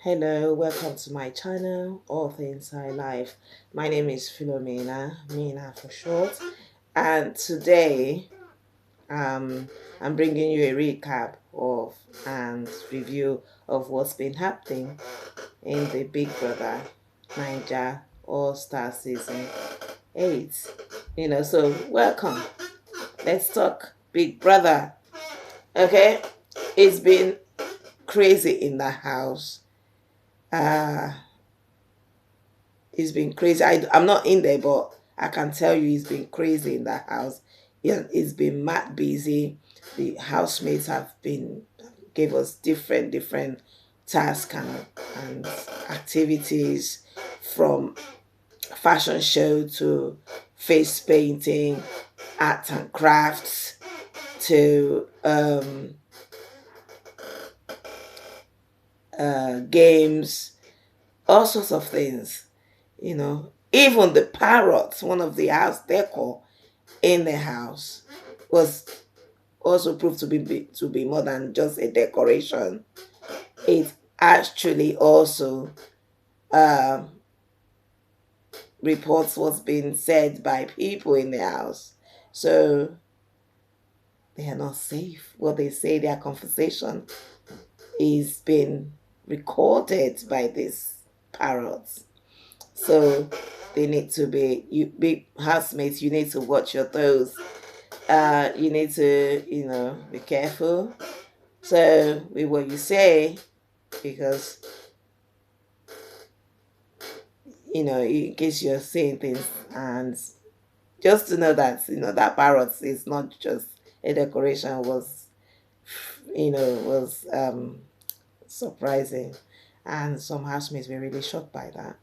Hello, welcome to my channel, All Things High Life. My name is Philomena, Mina for short, and today I'm bringing you a recap of and review of what's been happening in the Big Brother Naija All Star Season 8. So welcome. Let's talk Big Brother. Okay, it's been crazy in the house. Uh It's been crazy. I'm not in there, but I can tell you it's been crazy in that house. Yeah, it's been mad busy. The housemates have been gave us different tasks and activities, from fashion show to face painting, art and crafts, to games, all sorts of things. Even the parrots, one of the house decor in the house, was also proved to be more than just a decoration. It actually also um, reports what's been said by people in the house. So they are not safe. What they say, their conversation is being recorded by these parrots. So they need to be, you big housemates, you need to watch your toes. You need to, be careful. So with what you say, because in case you're saying things, and just to know that that parrot is not just a decoration, was surprising, and some housemates were really shocked by that.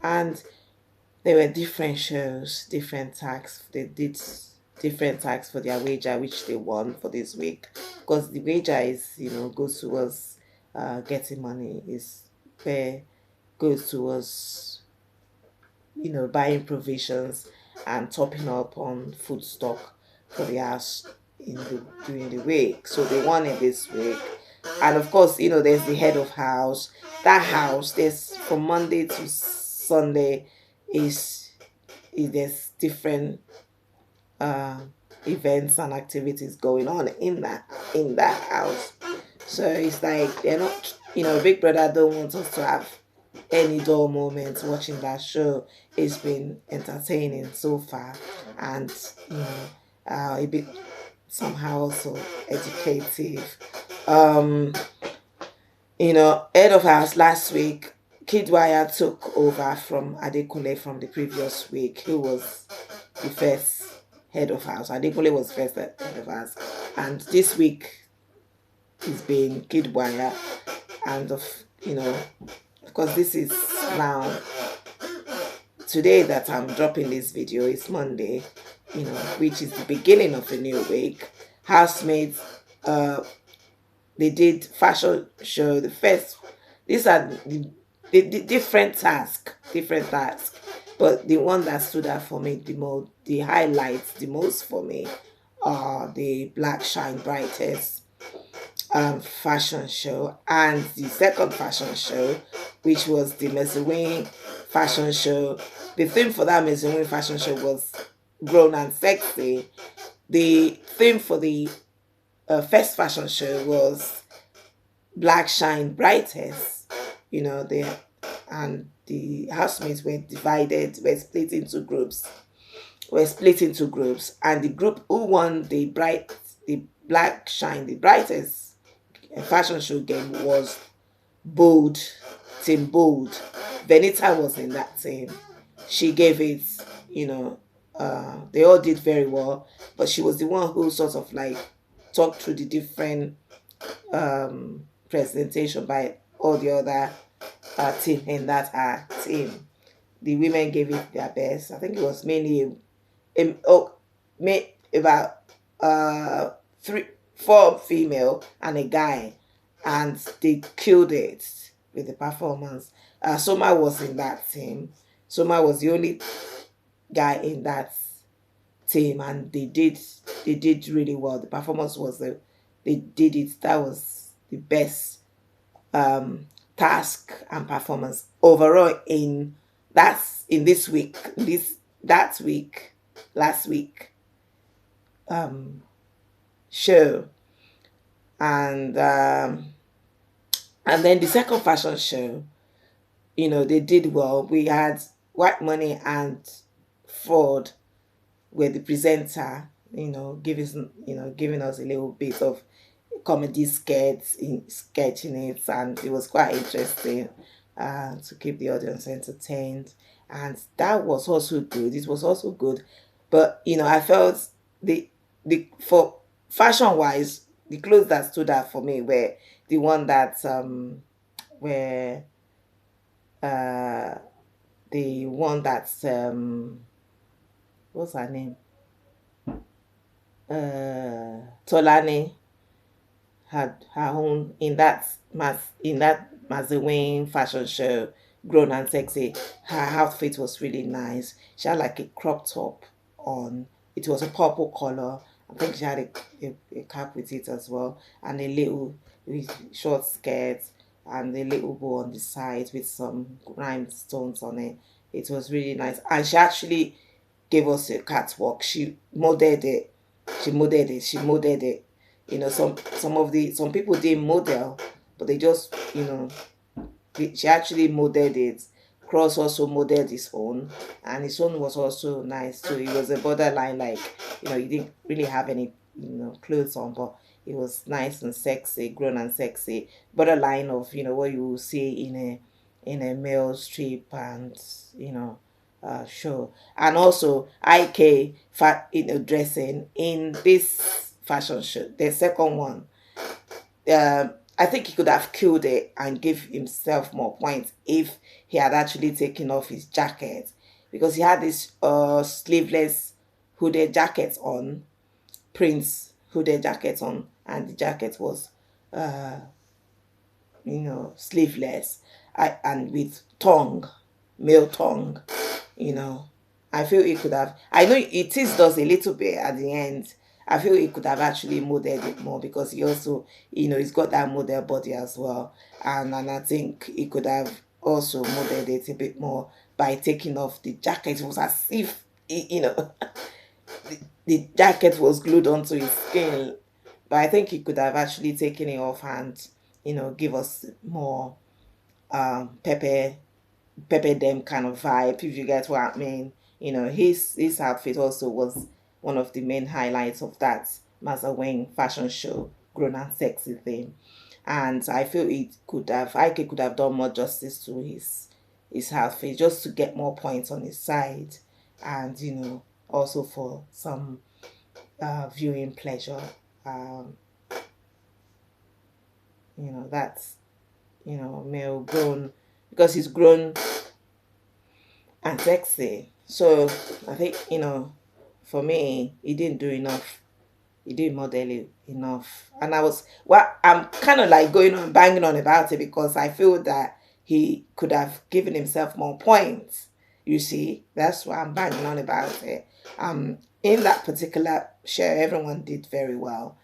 And there were different shows, different tags. They did different tags for their wager, which they won for this week. Because the wager is, goes towards getting money, is where goes towards, buying provisions and topping up on food stock for the house during the week. So they won it this week. And of course, there's the head of house. That house, there's from Monday to Sunday, is there's different uh, events and activities going on in that house. So it's like they're not, Big Brother don't want us to have any dull moments watching that show. It's been entertaining so far, and a bit somehow also educative. Um, Head of house last week, Kidwaya took over from Adekule from the previous week, who was the first head of house. Adekule was first head of house, and this week it's been Kidwaya, and because this is now today that I'm dropping this video is Monday, which is the beginning of a new week. Housemates, they did fashion show. The first, these are the different tasks, but the one that stood out for me the highlights the most for me are the Black Shine Brightest fashion show, and the second fashion show, which was the Mezzanine fashion show. The theme for that Mezzanine fashion show was grown and sexy. The theme for the first fashion show was Black Shine Brightest. The housemates were divided, were split into groups. And the group who won the Black Shine the Brightest fashion show game was Bold, Team Bold. Venita was in that team. She gave it, you know, they all did very well, but she was the one who sort of like talked through the different presentation by all the other team in that team. The women gave it their best. I think it was mainly about three, four female and a guy, and they killed it with the performance. Soma was in that team. Soma was the only guy in that team, and they did really well. The performance was they did it. That was the best task and performance overall in this week, that week, last week show. And then the second fashion show, they did well. We had White Money and Ford were the presenter, giving us a little bit of comedy sketching it, and it was quite interesting to keep the audience entertained. And that was also good. It was also good, but I felt the for fashion wise, the clothes that stood out for me were the one that were uh the one that's what's her name, Tolani had her own in that Mazawing fashion show, Grown and Sexy. Her outfit was really nice. She had like a crop top on. It was a purple color. I think she had a cap with it as well, and a little with short skirt and a little bow on the side with some rhinestones on it. It was really nice, and she actually gave us a catwalk. She modeled it. She modeled it. She modeled it. Some people didn't model, but they just she actually modeled it. Cross also modeled his own, and his own was also nice too. It was a borderline, like he didn't really have any clothes on, but it was nice and sexy, grown and sexy. Borderline of what you will see in a male strip and show. And also IK dressing in this fashion show, the second one. I think he could have killed it and give himself more points if he had actually taken off his jacket, because he had this sleeveless hooded jacket on, Prince hooded jacket on, and the jacket was sleeveless, and with tongue, male tongue. you know. I feel it could have. I know it is does a little bit at the end. I feel it could have actually modeled it more, because he also, he's got that model body as well, and I think he could have also modeled it a bit more by taking off the jacket. It was as if the jacket was glued onto his skin, but I think he could have actually taken it off and give us more pepper them kind of vibe, if you get what I mean. His outfit also was one of the main highlights of that Maza Wing fashion show, grown and sexy thing. And I feel Ike could have done more justice to his outfit, just to get more points on his side, and also for some viewing pleasure. Um, that's male grown, because he's grown and sexy. So I think, for me, he didn't do enough. He didn't model it enough. And I'm kind of like going on banging on about it, because I feel that he could have given himself more points. You see, that's why I'm banging on about it. In that particular show, everyone did very well,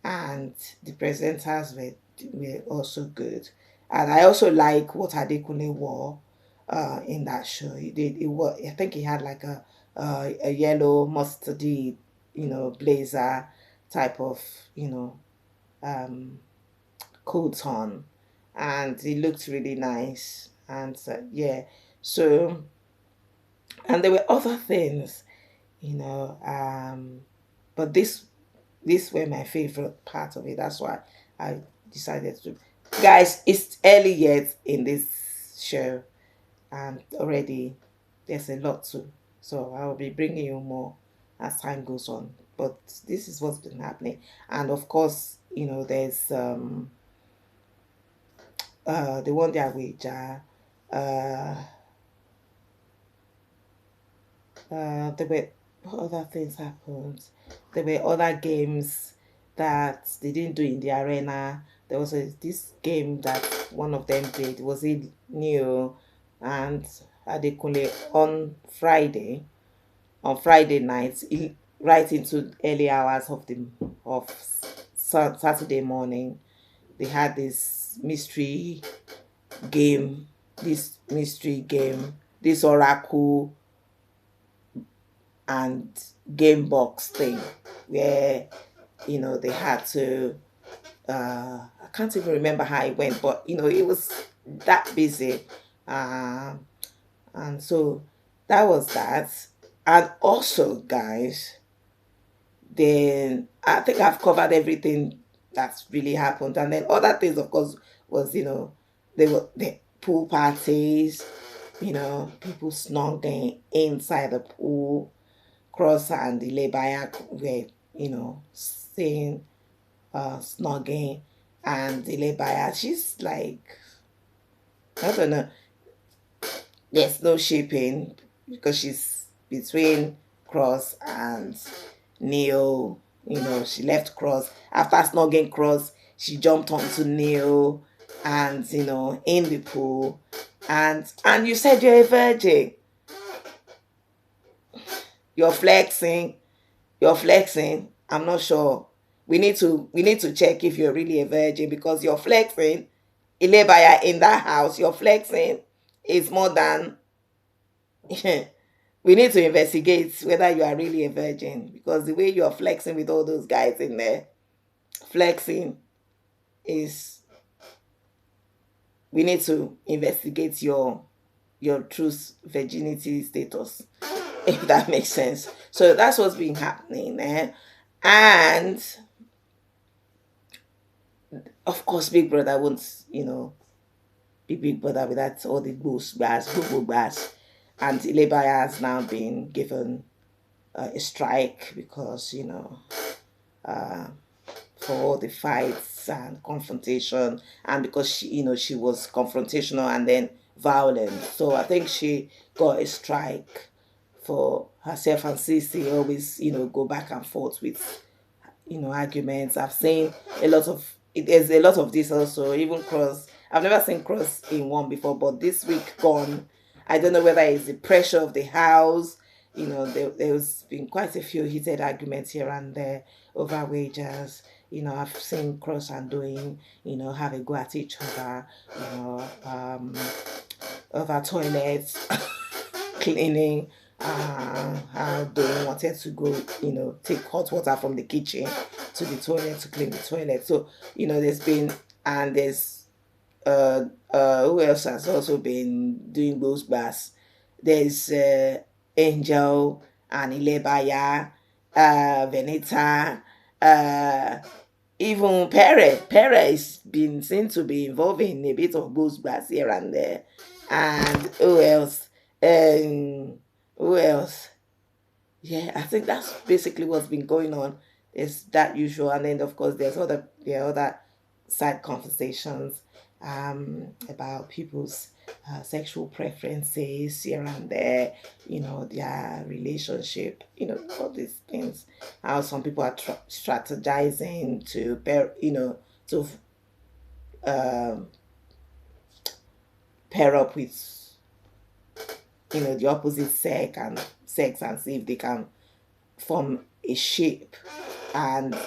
and the presenters were also good. And I also like what Adekunle wore in that show. He did. I think he had like a yellow mustardy, blazer type of, um, coat on, and it looked really nice. And yeah, so, and there were other things, you know, um, but this were my favorite part of it. That's why I decided to. Guys, it's early yet in this show, and already there's a lot to. So I will be bringing you more as time goes on. But this is what's been happening, and of course, there's the one day wager. Uh, there were what other things happened. There were other games that they didn't do in the arena. There was this game that one of them did. Was it new? And Adekunle on Friday night, right into early hours of Saturday morning. they had game, this mystery game, this oracle and game box thing, where they had to. I can't even remember how it went, but it was that busy. Um, and so that was that. And also, guys, then I think I've covered everything that's really happened. And then other things, of course, was there were the pool parties, people snogging inside the pool. Cross and the Lebaya were, saying, snogging, and the Lebaya, she's like, I don't know, there's no shipping because she's between Cross and Neil. She left Cross. After snogging Cross, she jumped onto Neil and, in the pool. And you said you're a virgin. You're flexing. You're flexing. I'm not sure. We need to check if you're really a virgin, because you're flexing. Ilebaya, in that house, you're flexing. It's more than we need to investigate whether you are really a virgin, because the way you're flexing with all those guys in there, flexing is, we need to investigate your truth virginity status, if that makes sense. So that's what's been happening there. And of course, Big Brother won't, be Big Brother without all the boost bars, boo bars. And Ilebaya has now been given a strike because, uh, for all the fights and confrontation, and because she was confrontational and then violent. So I think she got a strike for herself. And Cece always, go back and forth with, arguments. I've seen there's a lot of this also, even Cross. I've never seen Cross in one before, but this week gone, I don't know whether it's the pressure of the house. There's been quite a few heated arguments here and there over wages. I've seen Cross and Doing, have a go at each other, over toilets, cleaning. How Doing wanted to go, take hot water from the kitchen to the toilet to clean the toilet. So, there's been, and there's, who else has also been doing those baths? There's Angel and Ilebaya, Venita, even Pere. Pere has been seen to be involved in a bit of those baths here and there. And who else? Who else? Yeah, I think that's basically what's been going on. There's that usual, and then of course there are other side conversations about people's sexual preferences here and there, their relationship, all these things. How some people are strategizing to to um, pair up with the opposite sex and see if they can form a shape. And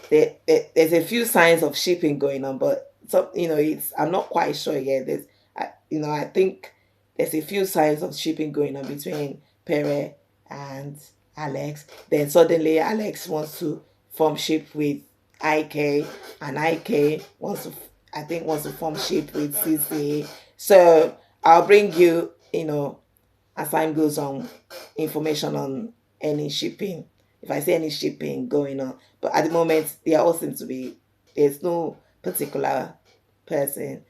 there's a few signs of shipping going on, but some, it's, I'm not quite sure yet. I think there's a few signs of shipping going on between Pere and Alex. Then suddenly Alex wants to form ship with IK, and IK wants to form ship with CC. So I'll bring you, as time goes on, information on any shipping. If I see any shipping going on, but at the moment they all seem to be, there's no particular person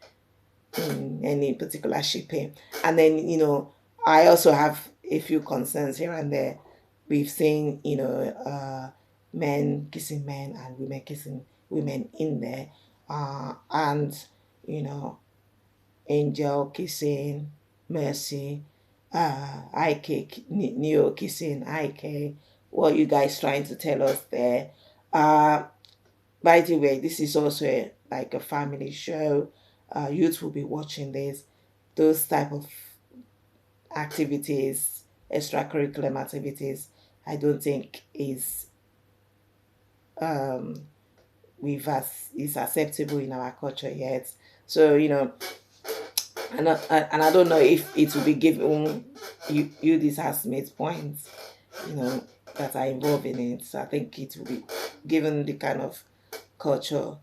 in any particular shipping. And then I also have a few concerns here and there. We've seen men kissing men and women kissing women in there, and you know Angel kissing Mercy, IK, Neo kissing IK. What are you guys trying to tell us there? Uh, by the way, this is also like a family show. Youth will be watching this. Those type of activities, extracurricular activities, I don't think is is acceptable in our culture yet. So and I don't know if it will be given you these housemates points, that are involved in it. So I think it will be given the kind of culture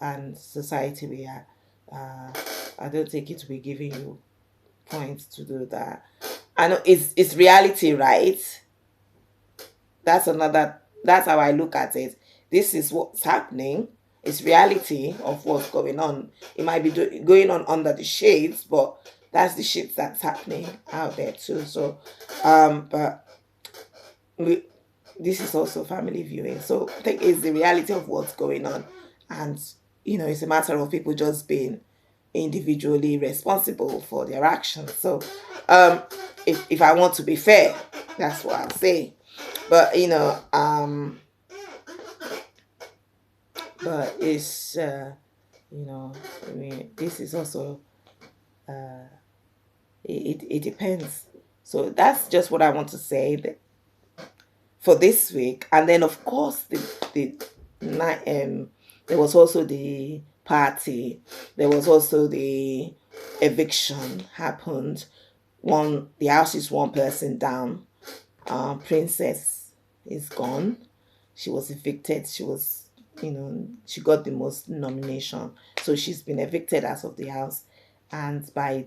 and society we are. I don't think it will be giving you points to do that. I know it's reality, right? That's how I look at it. This is what's happening. It's reality of what's going on. It might be going on under the shades, but that's the shit that's happening out there too. So but we, this is also family viewing, so I think it's the reality of what's going on. And it's a matter of people just being individually responsible for their actions. So if I want to be fair, that's what I'll say. But but it's I mean, this is also it depends. So that's just what I want to say for this week. And then of course the night, there was also the party, there was also the eviction happened. The house is one person down. Princess is gone. She was evicted. She got the most nomination, so she's been evicted out of the house, and by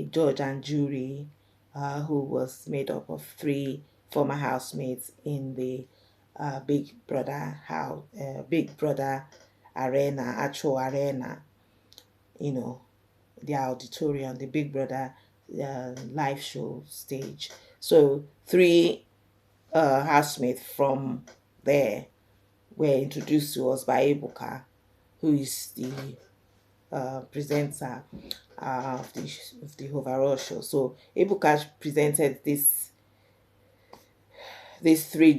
judge and jury, who was made up of 3 former housemates in the Big Brother arena, actual arena, the auditorium, the Big Brother live show stage. So 3 housemates from there were introduced to us by Ebuka, who is the presenter of the overall show. So Ebuka presented these 3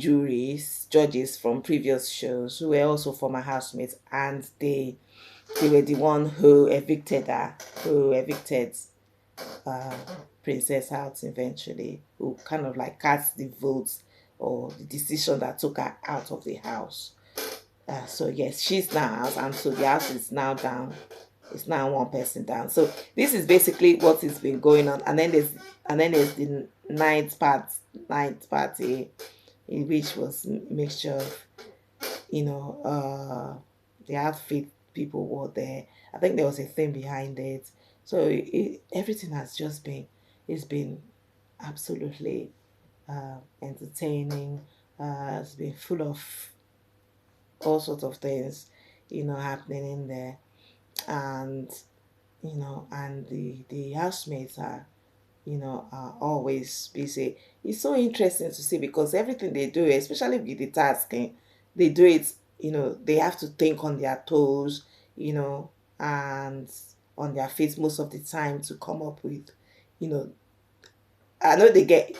judges from previous shows, who were also former housemates, and they were the one who evicted Princess out eventually, who kind of like cast the votes or the decision that took her out of the house. So yes, she's now out, and so the house is now down. It's now one person down. So this is basically what has been going on. And then there's the night party, in which was a mixture of the outfit people wore there. I think there was a thing behind it. So everything has just been, it's been absolutely entertaining. It's been full of all sorts of things, happening in there. And and the housemates are always busy. It's so interesting to see, because everything they do, especially with the tasking, they do it, they have to think on their toes, and on their feet most of the time, to come up with, I know they get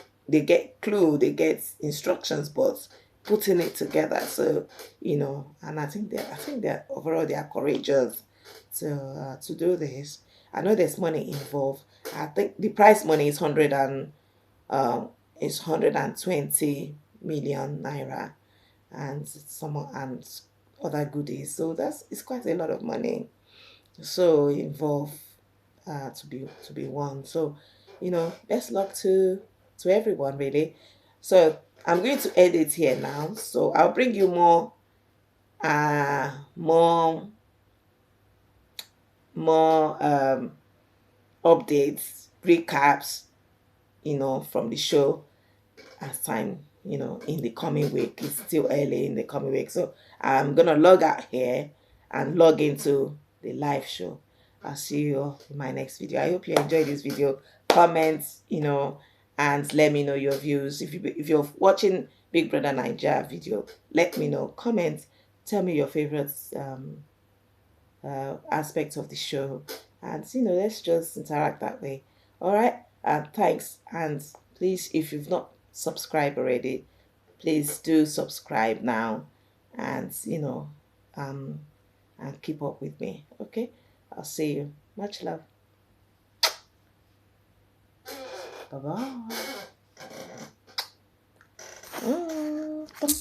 clue, they get instructions, but putting it together. So and I think they're overall, they are courageous to do this. I know there's money involved. I think the prize money is 120 million naira, and other goodies. So it's quite a lot of money. So involved, to be won. So best luck to everyone, really. So I'm going to end it here now. So I'll bring you more more updates, recaps, from the show, as time, in the coming week. It's still early in the coming week. So I'm going to log out here and log into the live show. I'll see you all in my next video. I hope you enjoyed this video. Comment, and let me know your views. If you're watching Big Brother Naija video, let me know. Comment, tell me your favorite aspects of the show, and let's just interact that way. All right. Thanks, and please, if you've not subscribed already, please do subscribe now, and and keep up with me. Okay, I'll see you. Much love. Bye bye.